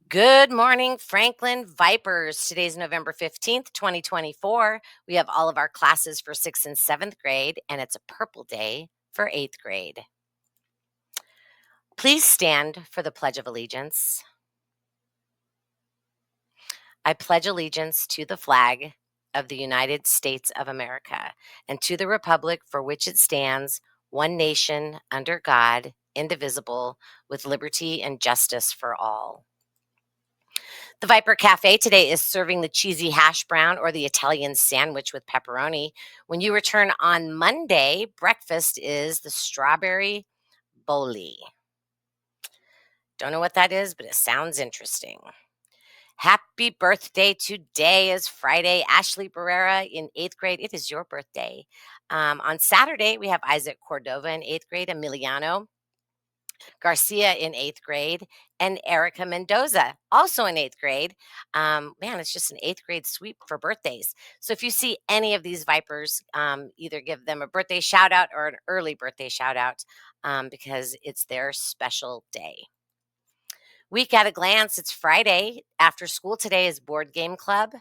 Good morning, Franklin Vipers. Today's November 15th, 2024. We have all of our classes for 6th and 7th grade, and it's a purple day for 8th grade. Please stand for the Pledge of Allegiance. I pledge allegiance to the flag of the United States of America and to the republic for which it stands, one nation, under God, indivisible, with liberty and justice for all. The Viper Cafe today is serving the cheesy hash brown or the Italian sandwich with pepperoni. When you return on Monday, breakfast is the strawberry boli. Don't know what that is, but it sounds interesting. Happy birthday. Today is Friday. Ashley Barrera in 8th grade. It is your birthday. On Saturday, we have Isaac Cordova in 8th grade, Emiliano Garcia in 8th grade, and Erica Mendoza, also in 8th grade. Man, it's just an 8th grade sweep for birthdays. So if you see any of these Vipers, either give them a birthday shout out or an early birthday shout out because it's their special day. Week at a glance, it's Friday. After school today is board game club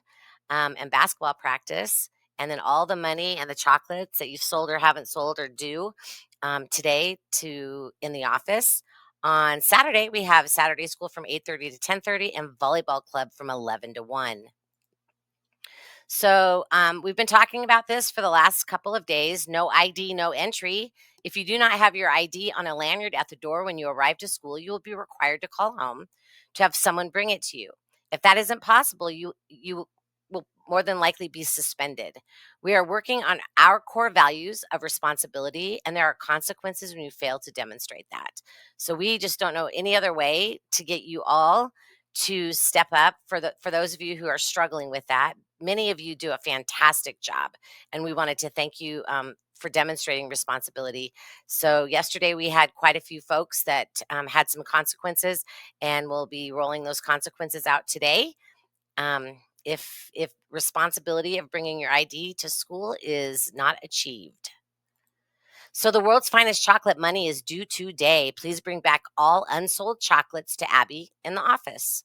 and basketball practice. And then all the money and the chocolates that you've sold or haven't sold are due today to in the office. On Saturday, we have Saturday school from 8:30 to 10:30 and volleyball club from 11 to 1. So we've been talking about this for the last couple of days. No ID, no entry. If you do not have your ID on a lanyard at the door when you arrive to school, you will be required to call home to have someone bring it to you. If that isn't possible, you will more than likely be suspended. We are working on our core values of responsibility, and there are consequences when you fail to demonstrate that. So we just don't know any other way to get you all to step up for those of you who are struggling with that. Many of you do a fantastic job, and we wanted to thank you for demonstrating responsibility. So yesterday we had quite a few folks that had some consequences, and we'll be rolling those consequences out today. If responsibility of bringing your ID to school is not achieved. So the world's finest chocolate money is due today. Please bring back all unsold chocolates to Abby in the office.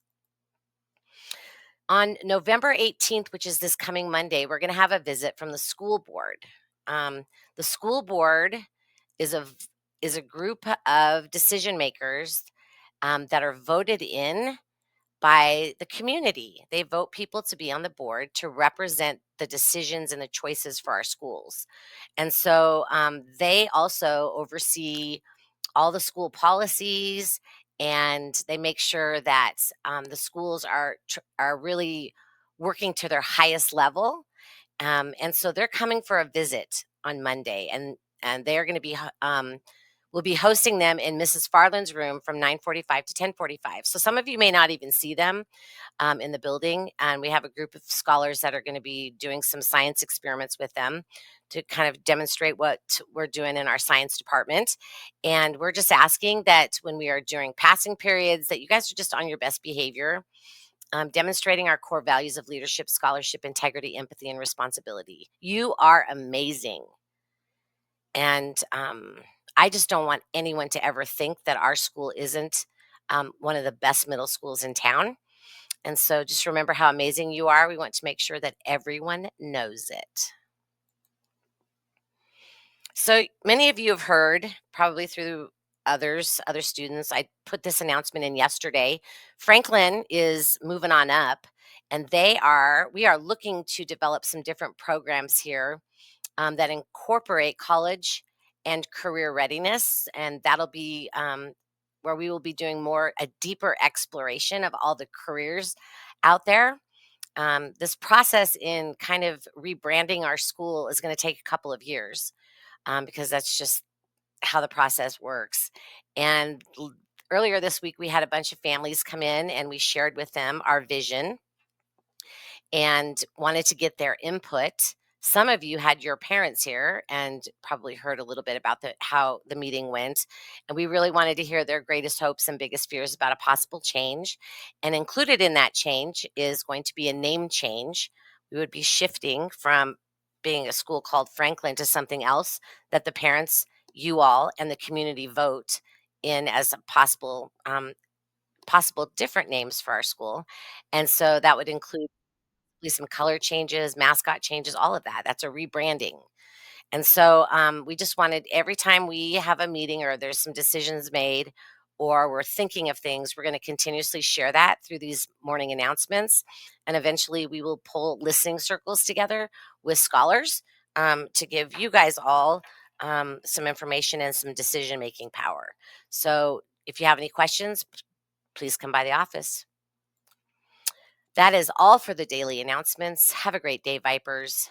On November 18th, which is this coming Monday, we're going to have a visit from the school board. The school board is a group of decision makers that are voted in by the community. They vote people to be on the board to represent the decisions and the choices for our schools. And so they also oversee all the school policies, and they make sure that the schools are really working to their highest level. And so they're coming for a visit on Monday, and they're going to be we'll be hosting them in Mrs. Farland's room from 9:45 to 10:45. So some of you may not even see them in the building, and we have a group of scholars that are going to be doing some science experiments with them to kind of demonstrate what we're doing in our science department. And we're just asking that when we are during passing periods, that you guys are just on your best behavior, demonstrating our core values of leadership, scholarship, integrity, empathy, and responsibility. You are amazing. And I just don't want anyone to ever think that our school isn't one of the best middle schools in town. And so just remember how amazing you are. We want to make sure that everyone knows it. So many of you have heard, probably through other students. I put this announcement in yesterday. Franklin is moving on up, and we are looking to develop some different programs here that incorporate college and career readiness, and that'll be where we will be doing a deeper exploration of all the careers out there. This process in kind of rebranding our school is going to take a couple of years because that's just how the process works. And earlier this week, we had a bunch of families come in and we shared with them our vision and wanted to get their input. Some of you had your parents here and probably heard a little bit about how the meeting went. And we really wanted to hear their greatest hopes and biggest fears about a possible change. And included in that change is going to be a name change. We would be shifting from being a school called Franklin to something else that the parents, you all, and the community vote in as a possible possible different names for our school, and so that would include some color changes, mascot changes, all of that. That's a rebranding. And so we just wanted every time we have a meeting or there's some decisions made or we're thinking of things, we're going to continuously share that through these morning announcements. And eventually we will pull listening circles together with scholars to give you guys all some information and some decision making power. So if you have any questions, please come by the office. That is all for the daily announcements. Have a great day, Vipers.